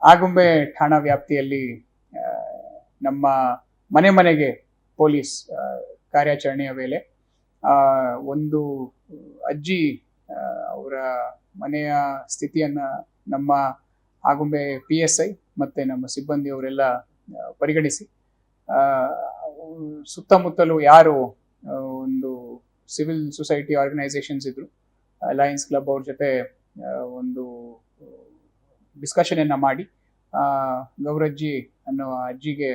ಆಗುಂಬೆ ಠಾಣಾ ವ್ಯಾಪ್ತಿಯಲ್ಲಿ ನಮ್ಮ ಮನೆ ಮನೆಗೆ ಪೊಲೀಸ್ ಕಾರ್ಯಾಚರಣೆಯ ವೇಳೆ ಒಂದು ಅಜ್ಜಿ ಅವರ ಮನೆಯ ಸ್ಥಿತಿಯನ್ನ ನಮ್ಮ ಆಗುಂಬೆ PSI ಮತ್ತೆ ನಮ್ಮ ಸಿಬ್ಬಂದಿಯವರೆಲ್ಲ ಪರಿಗಣಿಸಿ ಸುತ್ತಮುತ್ತಲು ಯಾರು ಒಂದು ಸಿವಿಲ್ ಸೊಸೈಟಿ ಆರ್ಗನೈಸೇಷನ್ಸ್ ಇದ್ರು, ಲಯನ್ಸ್ ಕ್ಲಬ್ ಅವ್ರ ಜೊತೆ ಒಂದು ಡಿಸ್ಕಷನ್ ಅನ್ನ ಮಾಡಿ ಗೌರಜ್ಜಿ ಅನ್ನೋ ಅಜ್ಜಿಗೆ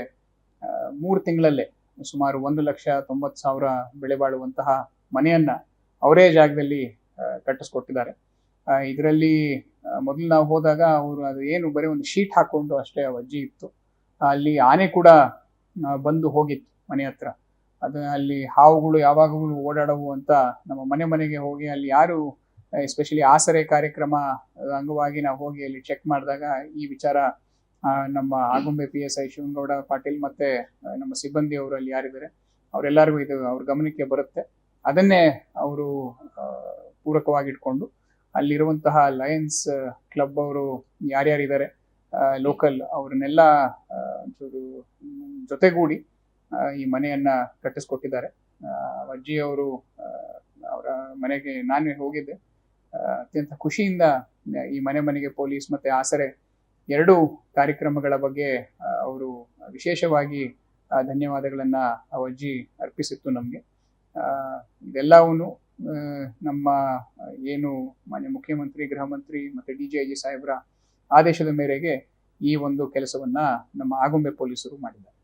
3 ತಿಂಗಳಲ್ಲೇ ಸುಮಾರು 1,90,000 ಬೆಲೆ ಬಾಳುವಂತಹ ಮನೆಯನ್ನ ಅವರೇ ಜಾಗದಲ್ಲಿ ಕಟ್ಟಿಸ್ಕೊಟ್ಟಿದ್ದಾರೆ. ಇದರಲ್ಲಿ ಮೊದಲು ನಾವು ಹೋದಾಗ ಅವರು ಅದು ಏನು ಬರೀ ಒಂದು ಶೀಟ್ ಹಾಕೊಂಡು ಅಷ್ಟೇ ಅಜ್ಜಿ ಇತ್ತು. ಅಲ್ಲಿ ಆನೆ ಕೂಡ ಬಂದು ಹೋಗಿತ್ತು ಮನೆ ಹತ್ರ. ಅದು ಅಲ್ಲಿ ಹಾವುಗಳು ಯಾವಾಗಲೂ ಓಡಾಡವು ಅಂತ ನಮ್ಮ ಮನೆಗೆ ಹೋಗಿ ಅಲ್ಲಿ ಯಾರು ಎಸ್ಪೆಷಲಿ ಆಸರೆ ಕಾರ್ಯಕ್ರಮ ಅಂಗವಾಗಿ ನಾವು ಹೋಗಿ ಅಲ್ಲಿ ಚೆಕ್ ಮಾಡಿದಾಗ ಈ ವಿಚಾರ ನಮ್ಮ ಆಗುಂಬೆ PSI ಶಿವನಗೌಡ ಪಾಟೀಲ್ ಮತ್ತೆ ನಮ್ಮ ಸಿಬ್ಬಂದಿಯವರು ಅಲ್ಲಿ ಯಾರಿದ್ದಾರೆ ಅವರೆಲ್ಲರಿಗೂ ಇದು ಅವ್ರ ಗಮನಕ್ಕೆ ಬರುತ್ತೆ. ಅದನ್ನೇ ಅವರು ಪೂರಕವಾಗಿ ಇಟ್ಕೊಂಡು ಅಲ್ಲಿರುವಂತಹ ಲಯನ್ಸ್ ಕ್ಲಬ್ ಅವರು ಯಾರ್ಯಾರಿದ್ದಾರೆ ಲೋಕಲ್ ಅವ್ರನ್ನೆಲ್ಲ ಜೊತೆಗೂಡಿ ಈ ಮನೆಯನ್ನ ಕಟ್ಟಿಸ್ಕೊಟ್ಟಿದ್ದಾರೆ. ಅಜ್ಜಿಯವರು ಅವರ ಮನೆಗೆ ನಾನು ಹೋಗಿದ್ದೆ. ಅತ್ಯಂತ ಖುಷಿಯಿಂದ ಈ ಮನೆಗೆ ಪೊಲೀಸ್ ಮತ್ತೆ ಆಸರೆ 2 ಕಾರ್ಯಕ್ರಮಗಳ ಬಗ್ಗೆ ಅವರು ವಿಶೇಷವಾಗಿ ಧನ್ಯವಾದಗಳನ್ನ ಅಜ್ಜಿ ಅರ್ಪಿಸಿತ್ತು ನಮ್ಗೆ. ಇದೆಲ್ಲವನ್ನು ನಮ್ಮ ಏನು ಮಾನ್ಯ ಮುಖ್ಯಮಂತ್ರಿ, ಗೃಹ ಮಂತ್ರಿ ಮತ್ತೆ DGIG ಸಾಹೇಬ್ರ ಆದೇಶದ ಮೇರೆಗೆ ಈ ಒಂದು ಕೆಲಸವನ್ನ ನಮ್ಮ ಆಗುಂಬೆ ಪೊಲೀಸರು ಮಾಡಿದ್ದಾರೆ.